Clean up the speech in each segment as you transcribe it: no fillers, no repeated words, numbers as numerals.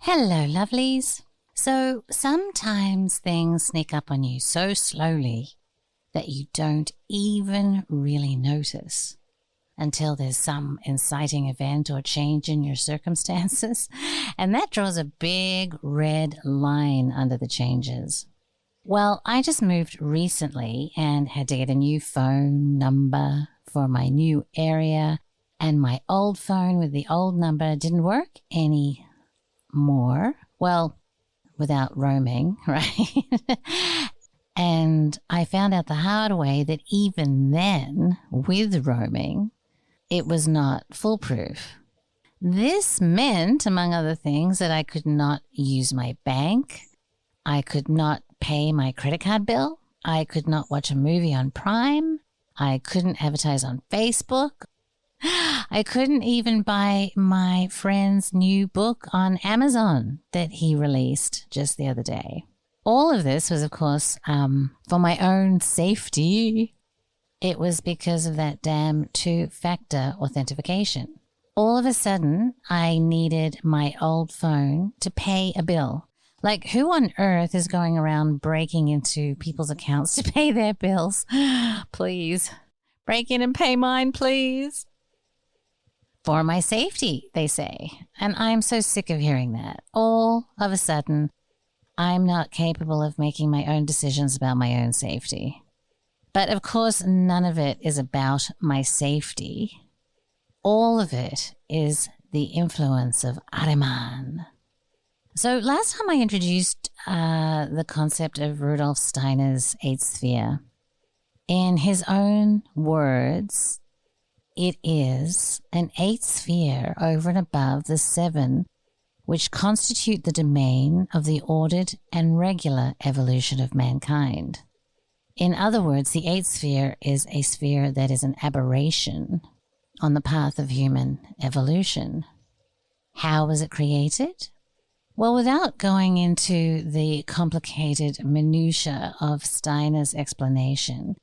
Hello, lovelies. So sometimes things sneak up on you so slowly that you don't even really notice until there's some inciting event or change in your circumstances, and that draws a big red line under the changes. Well, I just moved recently and had to get a new phone number for my new area, and my old phone with the old number didn't work anymore. Well, without roaming, right? And I found out the hard way that even then, with roaming, it was not foolproof. This meant, among other things, that I could not use my bank. I could not pay my credit card bill. I could not watch a movie on Prime. I couldn't advertise on Facebook. I couldn't even buy my friend's new book on Amazon that he released just the other day. All of this was, of course, for my own safety. It was because of that damn two-factor authentication. All of a sudden, I needed my old phone to pay a bill. Like, who on earth is going around breaking into people's accounts to pay their bills? Please, break in and pay mine, please. For my safety, they say. And I'm so sick of hearing that. All of a sudden, I'm not capable of making my own decisions about my own safety. But of course, none of it is about my safety. All of it is the influence of Arhiman. So last time I introduced the concept of Rudolf Steiner's eighth sphere. In his own words, it is an eighth sphere over and above the seven which constitute the domain of the ordered and regular evolution of mankind. In other words, the eighth sphere is a sphere that is an aberration on the path of human evolution. How was it created? Well, without going into the complicated minutiae of Steiner's explanation,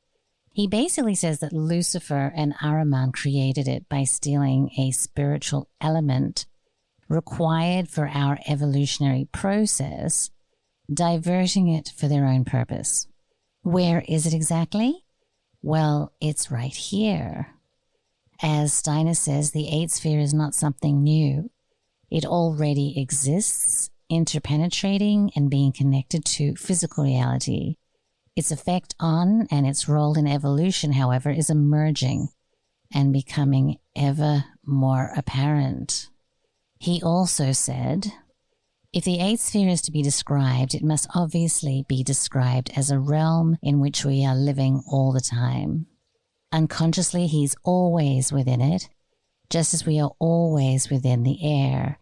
he basically says that Lucifer and Arhiman created it by stealing a spiritual element required for our evolutionary process, diverting it for their own purpose. Where is it exactly? Well, it's right here. As Steiner says, the eighth sphere is not something new. It already exists, interpenetrating and being connected to physical reality. Its effect on and its role in evolution, however, is emerging and becoming ever more apparent. He also said, if the eighth sphere is to be described, it must obviously be described as a realm in which we are living all the time. Unconsciously, he's always within it, just as we are always within the air,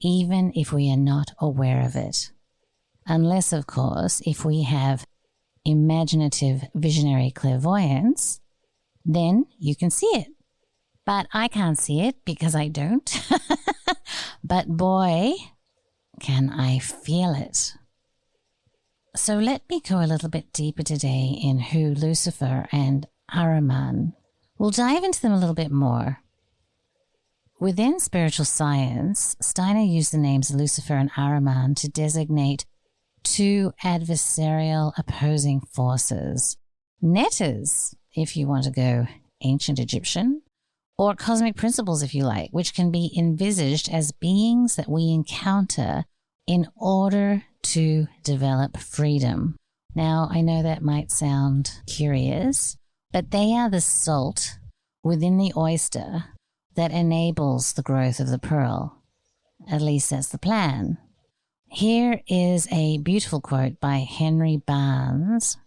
even if we are not aware of it. Unless, of course, if we have imaginative visionary clairvoyance, then you can see it. But I can't see it because I don't. But boy, can I feel it. So let me go a little bit deeper today in who Lucifer and Arhiman. We'll dive into them a little bit more. Within spiritual science, Steiner used the names Lucifer and Arhiman to designate two adversarial opposing forces. Netters, if you want to go ancient Egyptian, or cosmic principles, if you like, which can be envisaged as beings that we encounter in order to develop freedom. Now, I know that might sound curious, but they are the salt within the oyster that enables the growth of the pearl. At least that's the plan. Here is a beautiful quote by Henry Barnes.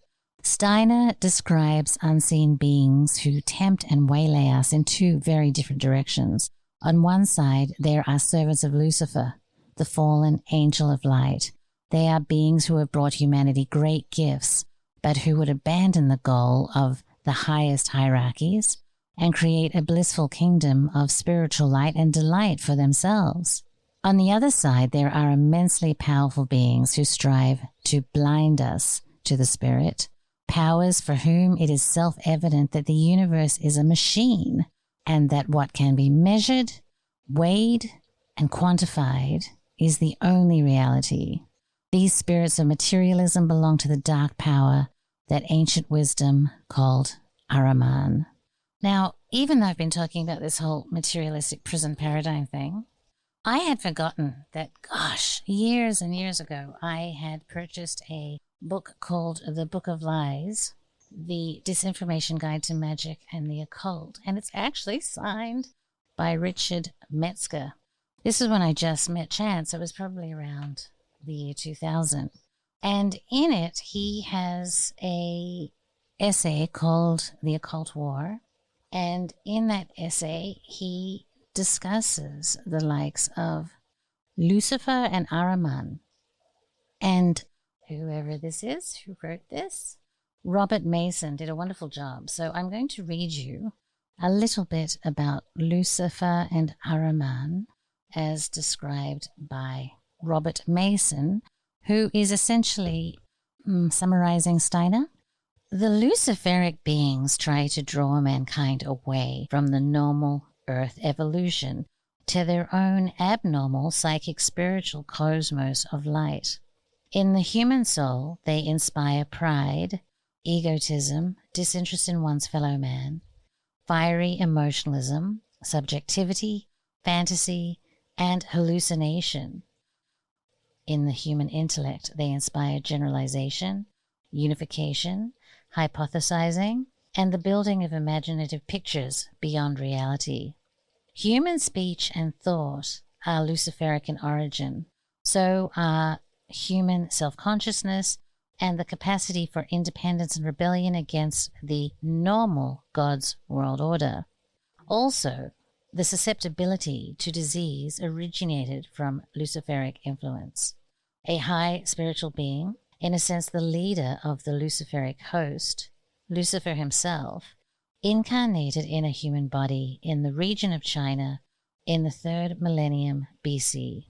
Steiner describes unseen beings who tempt and waylay us in two very different directions. On one side, there are servants of Lucifer, the fallen angel of light. They are beings who have brought humanity great gifts, but who would abandon the goal of the highest hierarchies and create a blissful kingdom of spiritual light and delight for themselves. On the other side, there are immensely powerful beings who strive to blind us to the spirit, powers for whom it is self-evident that the universe is a machine and that what can be measured, weighed, and quantified is the only reality. These spirits of materialism belong to the dark power that ancient wisdom called Arhiman. Now, even though I've been talking about this whole materialistic prison paradigm thing, I had forgotten that, gosh, years and years ago, I had purchased a book called The Book of Lies, The Disinformation Guide to Magic and the Occult, and it's actually signed by Richard Metzger. This is when I just met Chance. It was probably around the year 2000. And in it, he has a essay called The Occult War. And in that essay, he discusses the likes of Lucifer and Arhiman. And whoever this is, who wrote this, Robert Mason, did a wonderful job. So I'm going to read you a little bit about Lucifer and Arhiman as described by Robert Mason, who is essentially summarizing Steiner. The Luciferic beings try to draw mankind away from the normal Earth evolution to their own abnormal psychic spiritual cosmos of light. In the human soul, they inspire pride, egotism, disinterest in one's fellow man, fiery emotionalism, subjectivity, fantasy, and hallucination. In the human intellect, they inspire generalization, unification, hypothesizing, and the building of imaginative pictures beyond reality. Human speech and thought are Luciferic in origin, so are human self-consciousness and the capacity for independence and rebellion against the normal God's world order. Also, the susceptibility to disease originated from Luciferic influence. A high spiritual being, in a sense the leader of the Luciferic host, Lucifer himself, incarnated in a human body in the region of China in the 3rd millennium BC.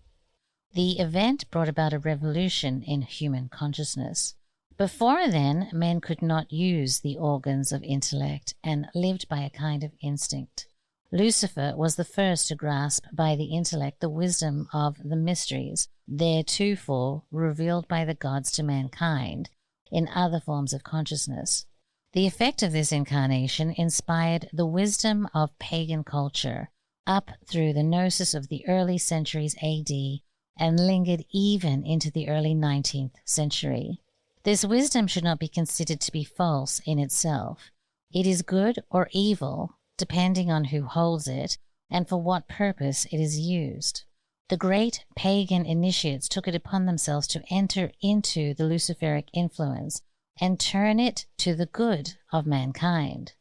The event brought about a revolution in human consciousness. Before then, men could not use the organs of intellect and lived by a kind of instinct. Lucifer was the first to grasp by the intellect the wisdom of the mysteries theretofore revealed by the gods to mankind in other forms of consciousness. The effect of this incarnation inspired the wisdom of pagan culture up through the gnosis of the early centuries AD and lingered even into the early 19th century. This wisdom should not be considered to be false in itself. It is good or evil, depending on who holds it and for what purpose it is used. The great pagan initiates took it upon themselves to enter into the Luciferic influence and turn it to the good of mankind.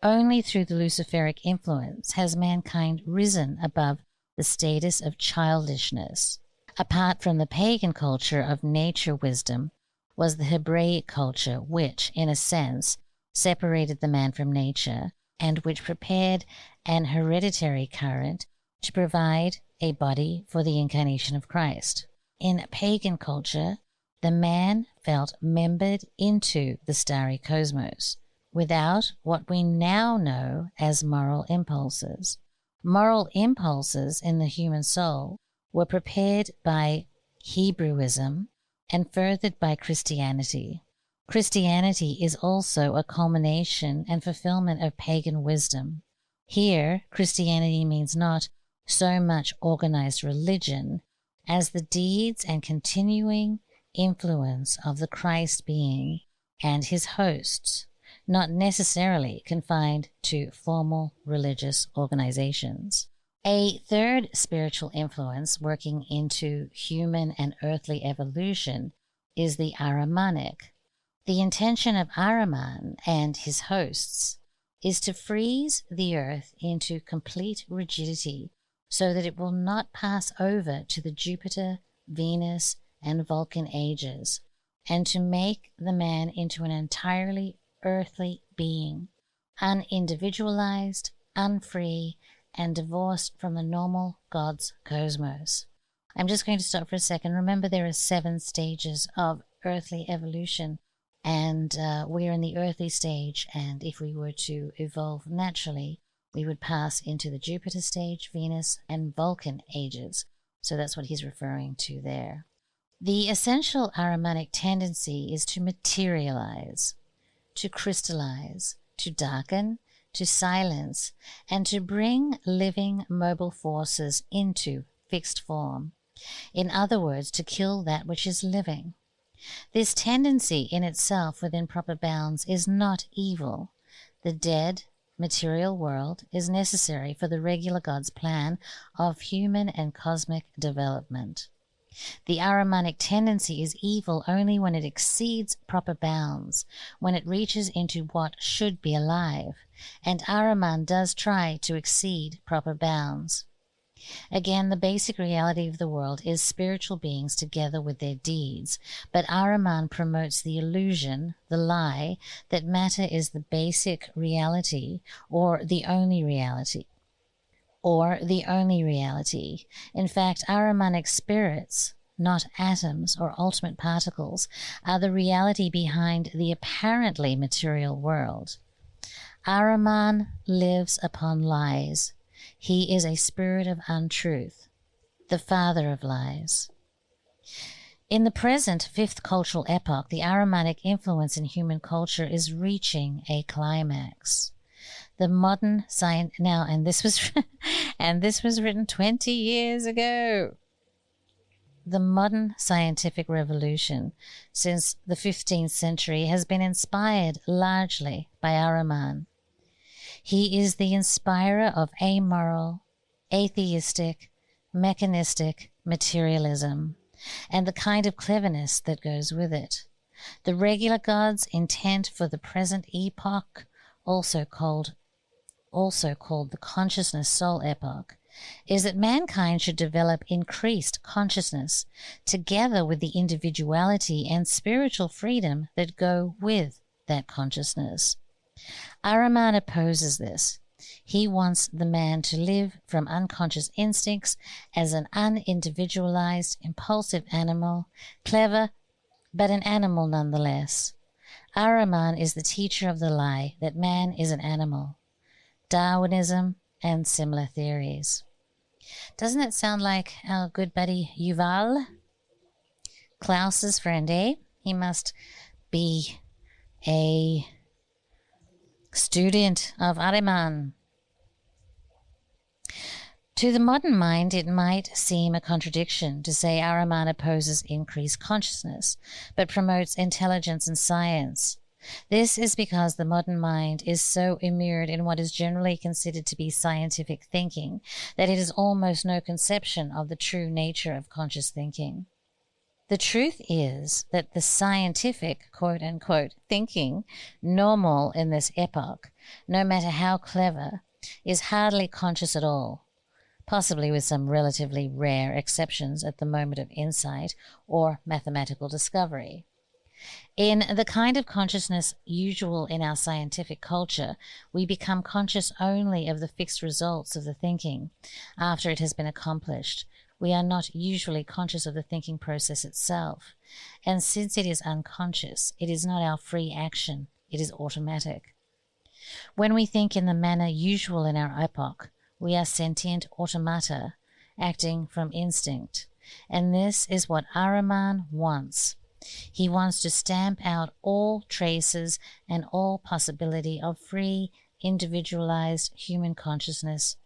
Only through the Luciferic influence has mankind risen above the status of childishness. Apart from the pagan culture of nature wisdom was the Hebraic culture which, in a sense, separated the man from nature and which prepared an hereditary current to provide a body for the incarnation of Christ. In pagan culture, the man felt membered into the starry cosmos, without what we now know as moral impulses. Moral impulses in the human soul were prepared by Hebrewism and furthered by Christianity. Christianity is also a culmination and fulfillment of pagan wisdom. Here, Christianity means not so much organized religion as the deeds and continuing influence of the Christ being and his hosts, not necessarily confined to formal religious organizations. A third spiritual influence working into human and earthly evolution is the Arhimanic. The intention of Arhiman and his hosts is to freeze the earth into complete rigidity so that it will not pass over to the Jupiter, Venus, and Vulcan ages, and to make the man into an entirely earthly being, unindividualized, unfree, and divorced from the normal God's cosmos. I'm just going to stop for a second. Remember, there are 7 stages of earthly evolution, and we're in the earthly stage, and if we were to evolve naturally, we would pass into the Jupiter stage, Venus, and Vulcan ages. So that's what he's referring to there. The essential Arhimanic tendency is to materialize, to crystallize, to darken, to silence, and to bring living mobile forces into fixed form. In other words, to kill that which is living. This tendency in itself within proper bounds is not evil. The dead, material world is necessary for the regular God's plan of human and cosmic development. The Arhimanic tendency is evil only when it exceeds proper bounds, when it reaches into what should be alive, and Arhiman does try to exceed proper bounds. Again, the basic reality of the world is spiritual beings together with their deeds, but Arhiman promotes the illusion, the lie, that matter is the basic reality or the only reality. In fact, Arhimanic spirits, not atoms or ultimate particles, are the reality behind the apparently material world. Arhiman lives upon lies. He is a spirit of untruth, the father of lies. In the present fifth cultural epoch, the Arhimanic influence in human culture is reaching a climax. The modern science now, and this was written 20 years ago. The modern scientific revolution since the 15th century has been inspired largely by Arhiman. He is the inspirer of amoral, atheistic, mechanistic materialism, and the kind of cleverness that goes with it. The regular God's intent for the present epoch, also called the consciousness soul epoch, is that mankind should develop increased consciousness together with the individuality and spiritual freedom that go with that consciousness. Arhiman opposes this. He wants the man to live from unconscious instincts as an unindividualized, impulsive animal, clever, but an animal nonetheless. Arhiman is the teacher of the lie that man is an animal, Darwinism, and similar theories. Doesn't it sound like our good buddy Yuval? Klaus's friend, eh? He must be a student of Arhiman. To the modern mind, it might seem a contradiction to say Arhiman opposes increased consciousness, but promotes intelligence and science. This is because the modern mind is so immured in what is generally considered to be scientific thinking that it has almost no conception of the true nature of conscious thinking. The truth is that the scientific, quote-unquote, thinking normal in this epoch, no matter how clever, is hardly conscious at all, possibly with some relatively rare exceptions at the moment of insight or mathematical discovery. In the kind of consciousness usual in our scientific culture, we become conscious only of the fixed results of the thinking after it has been accomplished. We are not usually conscious of the thinking process itself, and since it is unconscious, it is not our free action, it is automatic. When we think in the manner usual in our epoch, we are sentient automata, acting from instinct, and this is what Arhiman wants. He wants to stamp out all traces and all possibility of free, individualized human consciousness.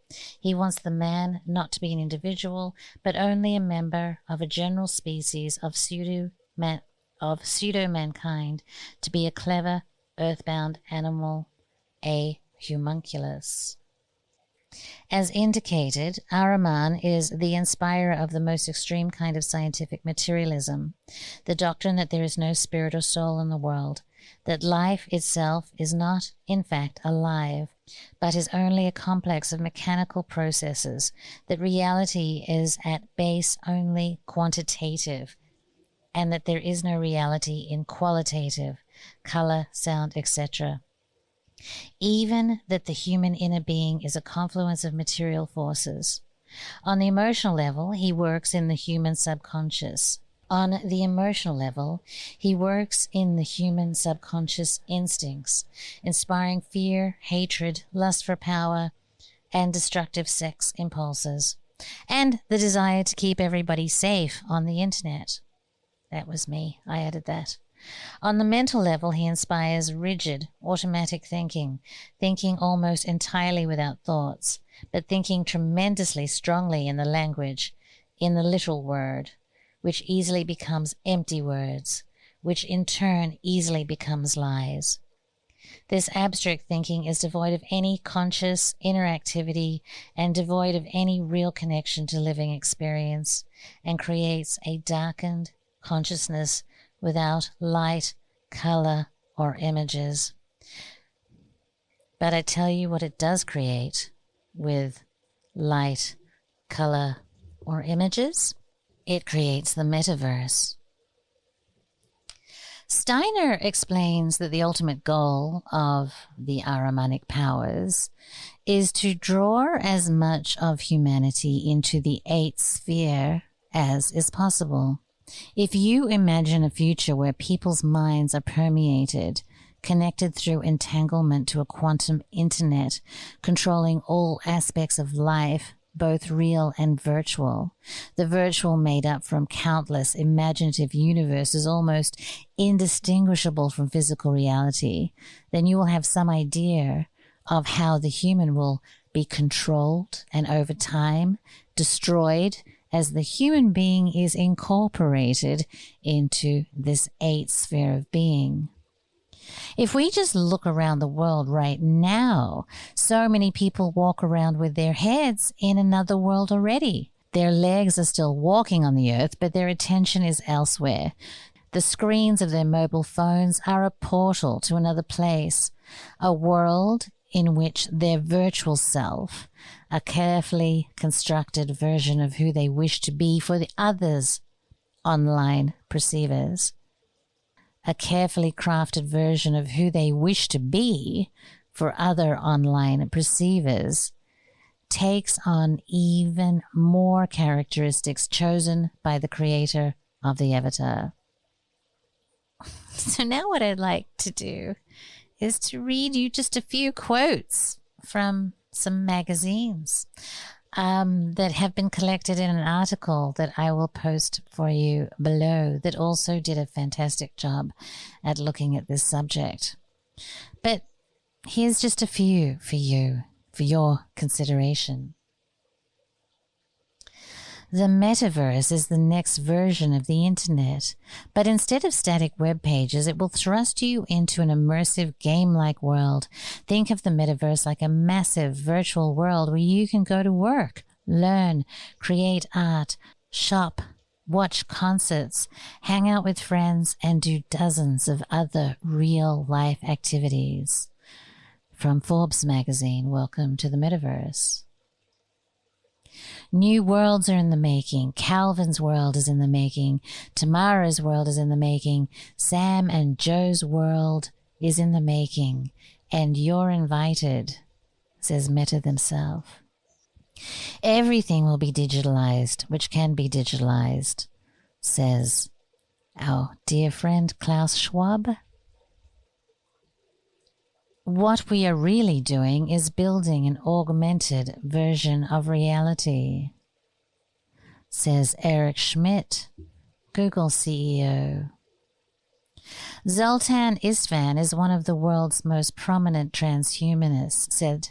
He wants the man not to be an individual, but only a member of a general species of pseudo-mankind, to be a clever, earthbound animal, a homunculus. As indicated, Arhiman is the inspirer of the most extreme kind of scientific materialism, the doctrine that there is no spirit or soul in the world, that life itself is not, in fact, alive, but is only a complex of mechanical processes, that reality is at base only quantitative, and that there is no reality in qualitative, color, sound, etc. Even that the human inner being is a confluence of material forces. On the emotional level, he works in the human subconscious. Instincts, inspiring fear, hatred, lust for power, and destructive sex impulses. And the desire to keep everybody safe on the internet. That was me. I added that. On the mental level, he inspires rigid, automatic thinking almost entirely without thoughts, but thinking tremendously strongly in the language, in the literal word, which easily becomes empty words, which in turn easily becomes lies. This abstract thinking is devoid of any conscious inner activity and devoid of any real connection to living experience, and creates a darkened consciousness without light, color, or images. But I tell you what it does create with light, color, or images. It creates the metaverse. Steiner explains that the ultimate goal of the Ahrimanic powers is to draw as much of humanity into the eighth sphere as is possible. If you imagine a future where people's minds are permeated, connected through entanglement to a quantum internet, controlling all aspects of life, both real and virtual, the virtual made up from countless imaginative universes almost indistinguishable from physical reality, then you will have some idea of how the human will be controlled and over time destroyed as the human being is incorporated into this eighth sphere of being. If we just look around the world right now, so many people walk around with their heads in another world already. Their legs are still walking on the earth, but their attention is elsewhere. The screens of their mobile phones are a portal to another place, a world in which their virtual self, a carefully constructed version of who they wish to be for the others, online perceivers, a carefully crafted version of who they wish to be for other online perceivers, takes on even more characteristics chosen by the creator of the avatar. So now what I'd like to do is to read you just a few quotes from some magazines that have been collected in an article that I will post for you below that also did a fantastic job at looking at this subject. But here's just a few for you, for your consideration. The metaverse is the next version of the internet, but instead of static web pages, it will thrust you into an immersive game-like world. Think of the metaverse like a massive virtual world where you can go to work, learn, create art, shop, watch concerts, hang out with friends, and do dozens of other real-life activities. From Forbes magazine, welcome to the metaverse. New worlds are in the making. Calvin's world is in the making. Tamara's world is in the making. Sam and Joe's world is in the making. And you're invited, says Meta themselves. Everything will be digitalized, which can be digitalized, says our dear friend Klaus Schwab. What we are really doing is building an augmented version of reality, says Eric Schmidt, Google CEO. Zoltan Istvan is one of the world's most prominent transhumanists, said,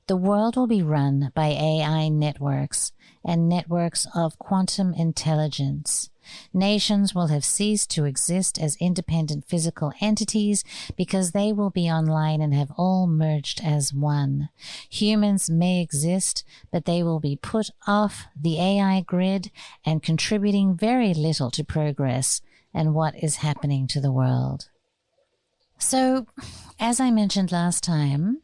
"The world will be run by AI networks and networks of quantum intelligence. Nations will have ceased to exist as independent physical entities because they will be online and have all merged as one. Humans may exist, but they will be put off the AI grid and contributing very little to progress and what is happening to the world." So, as I mentioned last time,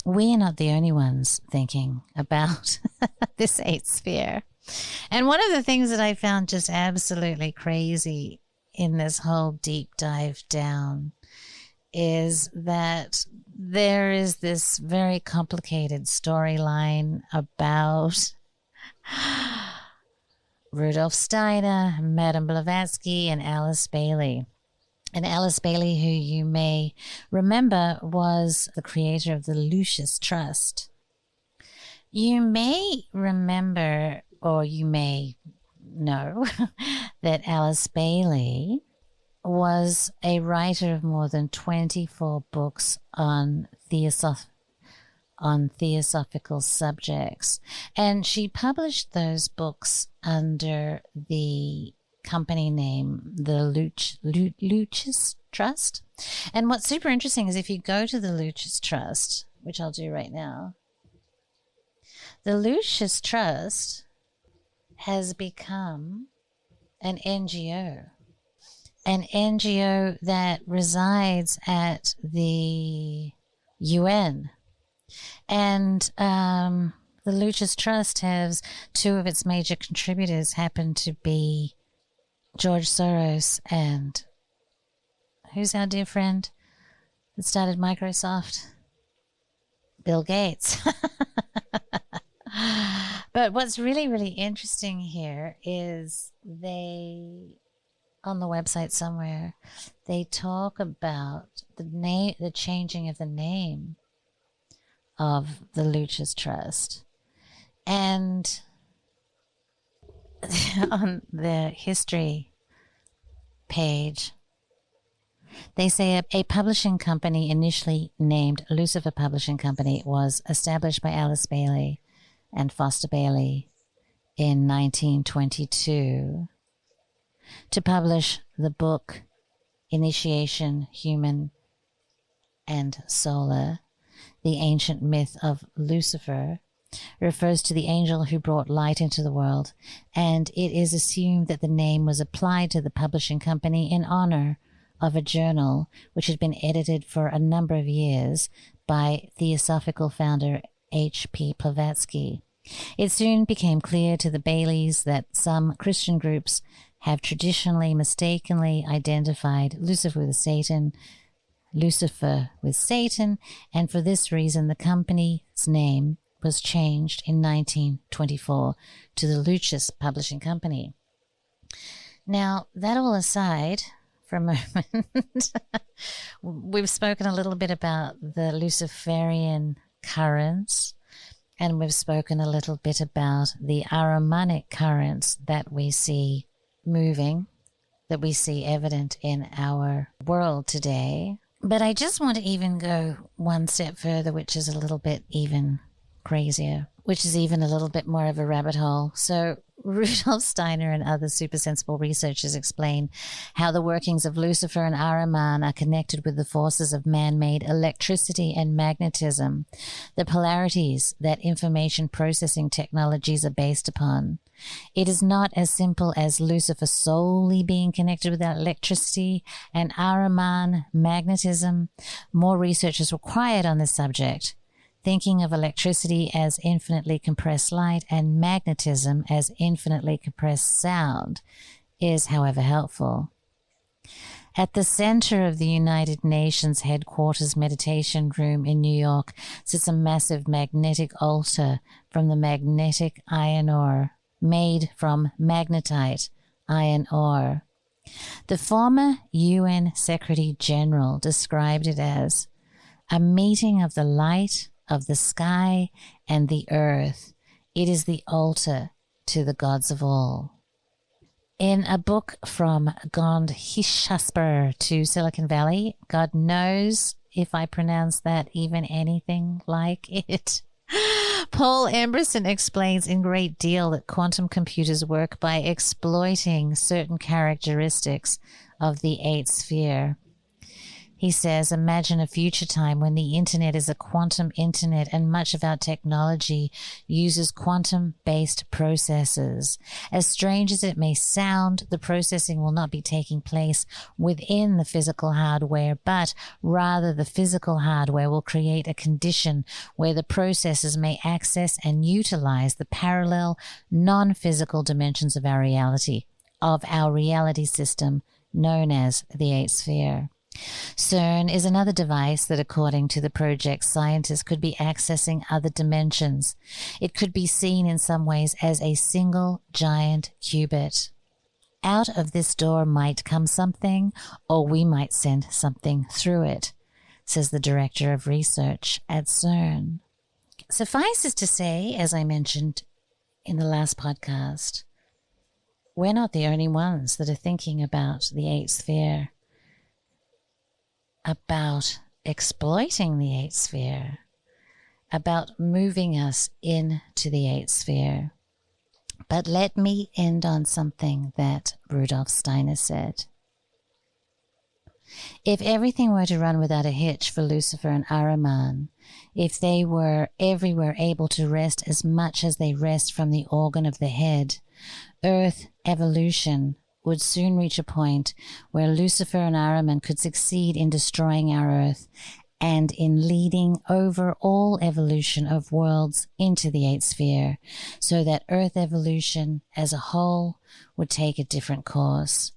we are not the only ones thinking about this eighth sphere. And one of the things that I found just absolutely crazy in this whole deep dive down is that there is this very complicated storyline about Rudolf Steiner, Madame Blavatsky, and Alice Bailey. And Alice Bailey, who you may remember, was the creator of the Lucis Trust. You may remember, or you may know, that Alice Bailey was a writer of more than 24 books on theosophical subjects. And she published those books under the company name, the Lucis Trust. And what's super interesting is if you go to the Lucis Trust, which I'll do right now, the Lucis Trust has become an NGO that resides at the UN. And the Lucis Trust has two of its major contributors happen to be George Soros and who's our dear friend that started Microsoft? Bill Gates. But what's really, really interesting here is on the website somewhere, they talk about the changing of the name of the Lucis Trust. And on the history page, they say a publishing company initially named Lucifer Publishing Company was established by Alice Bailey and Foster Bailey in 1922 to publish the book Initiation, Human and Solar, the ancient myth of Lucifer, refers to the angel who brought light into the world, and it is assumed that the name was applied to the publishing company in honor of a journal which had been edited for a number of years by Theosophical founder H.P. Blavatsky. It soon became clear to the Baileys that some Christian groups have traditionally mistakenly identified Lucifer with Satan, and for this reason the company's name was changed in 1924 to the Lucis Publishing Company. Now, that all aside for a moment, we've spoken a little bit about the Luciferian currents, and we've spoken a little bit about the Arhimanic currents that we see moving, that we see evident in our world today. But I just want to even go one step further, which is a little bit even crazier, which is even a little bit more of a rabbit hole. So Rudolf Steiner and other super sensible researchers explain how the workings of Lucifer and Arhiman are connected with the forces of man-made electricity and magnetism, the polarities that information processing technologies are based upon. It is not as simple as Lucifer solely being connected with electricity and Arhiman magnetism. More research is required on this subject. Thinking of electricity as infinitely compressed light and magnetism as infinitely compressed sound is, however, helpful. At the center of the United Nations headquarters meditation room in New York sits a massive magnetic altar from the magnetic iron ore, made from magnetite iron ore. The former UN Secretary General described it as a meeting of the light of the sky and the earth. It is the altar to the gods of all. In a book from Gondhishasper to Silicon Valley, God knows if I pronounce that even anything like it, Paul Emberson explains in great deal that quantum computers work by exploiting certain characteristics of the eighth sphere. He says, imagine a future time when the internet is a quantum internet and much of our technology uses quantum-based processes. As strange as it may sound, the processing will not be taking place within the physical hardware, but rather the physical hardware will create a condition where the processors may access and utilize the parallel, non-physical dimensions of our reality system known as the eighth sphere. CERN is another device that, according to the project scientists, could be accessing other dimensions. It could be seen in some ways as a single giant qubit. Out of this door might come something, or we might send something through it, says the director of research at CERN. Suffices to say, as I mentioned in the last podcast, we're not the only ones that are thinking about the eighth sphere, about exploiting the eighth sphere, about moving us into the eighth sphere. But let me end on something that Rudolf Steiner said. If everything were to run without a hitch for Lucifer and Arhiman, if they were everywhere able to rest as much as they rest from the organ of the head, Earth evolution would soon reach a point where Lucifer and Arhiman could succeed in destroying our Earth and in leading over all evolution of worlds into the eighth sphere, so that Earth evolution as a whole would take a different course.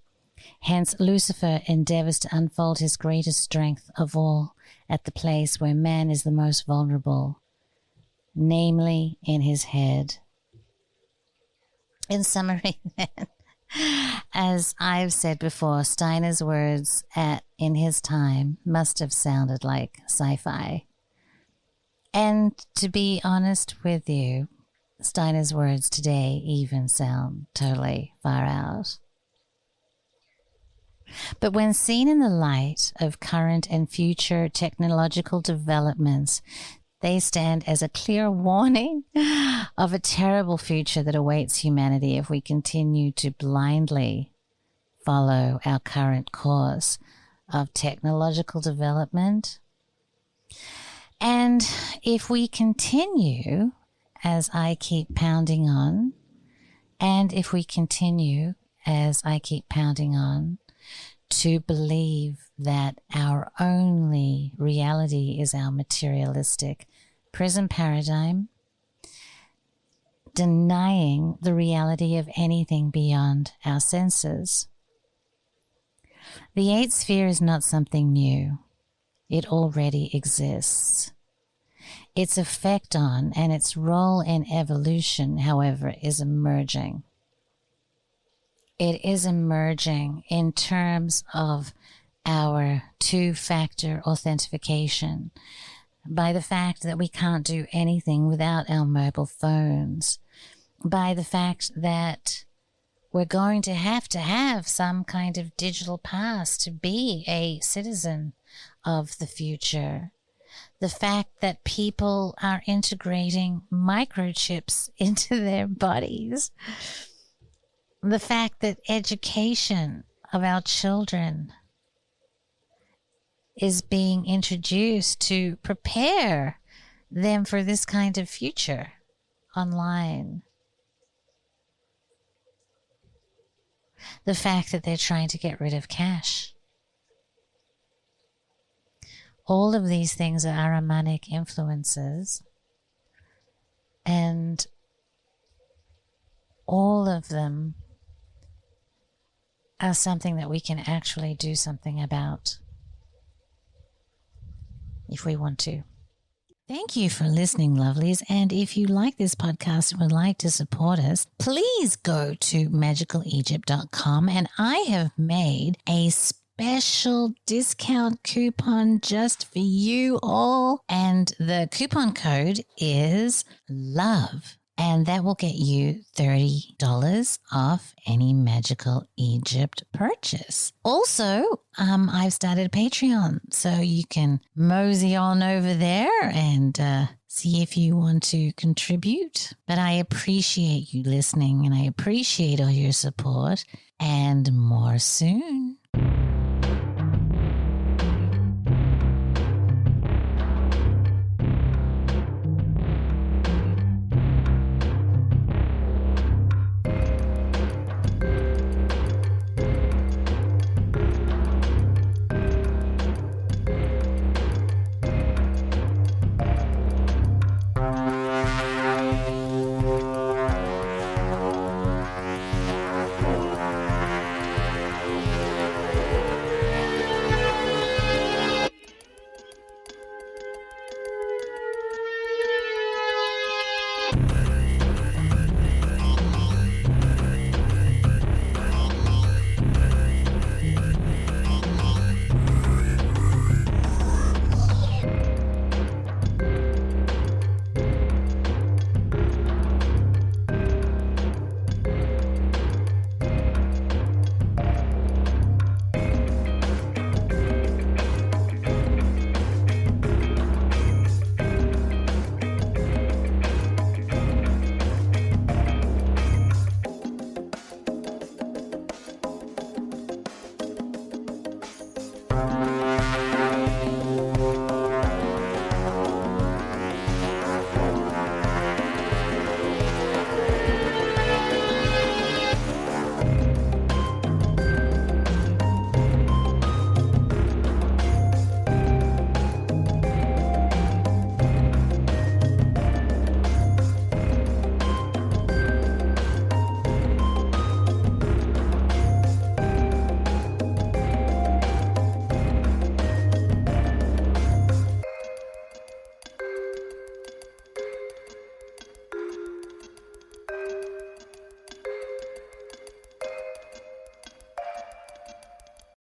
Hence, Lucifer endeavors to unfold his greatest strength of all at the place where man is the most vulnerable, namely in his head. In summary, then, as I've said before, Steiner's words in his time must have sounded like sci-fi. And to be honest with you, Steiner's words today even sound totally far out. But when seen in the light of current and future technological developments, they stand as a clear warning of a terrible future that awaits humanity if we continue to blindly follow our current course of technological development. And if we continue, as I keep pounding on, to believe that our only reality is our materialistic prison paradigm, denying the reality of anything beyond our senses. The eighth sphere is not something new. It already exists. Its effect on and its role in evolution, however, is emerging. It is emerging in terms of our two-factor authentication, by the fact that we can't do anything without our mobile phones, by the fact that we're going to have some kind of digital pass to be a citizen of the future, the fact that people are integrating microchips into their bodies, the fact that education of our children is being introduced to prepare them for this kind of future online. The fact that they're trying to get rid of cash. All of these things are Ahrimanic influences, and all of them are something that we can actually do something about if we want to. Thank you for listening, lovelies. And if you like this podcast and would like to support us, please go to magicalegypt.com, and I have made a special discount coupon just for you all. And the coupon code is LOVE. And that will get you $30 off any Magical Egypt purchase. Also, I've started Patreon, so you can mosey on over there and see if you want to contribute. But I appreciate you listening, and I appreciate all your support, and more soon. you.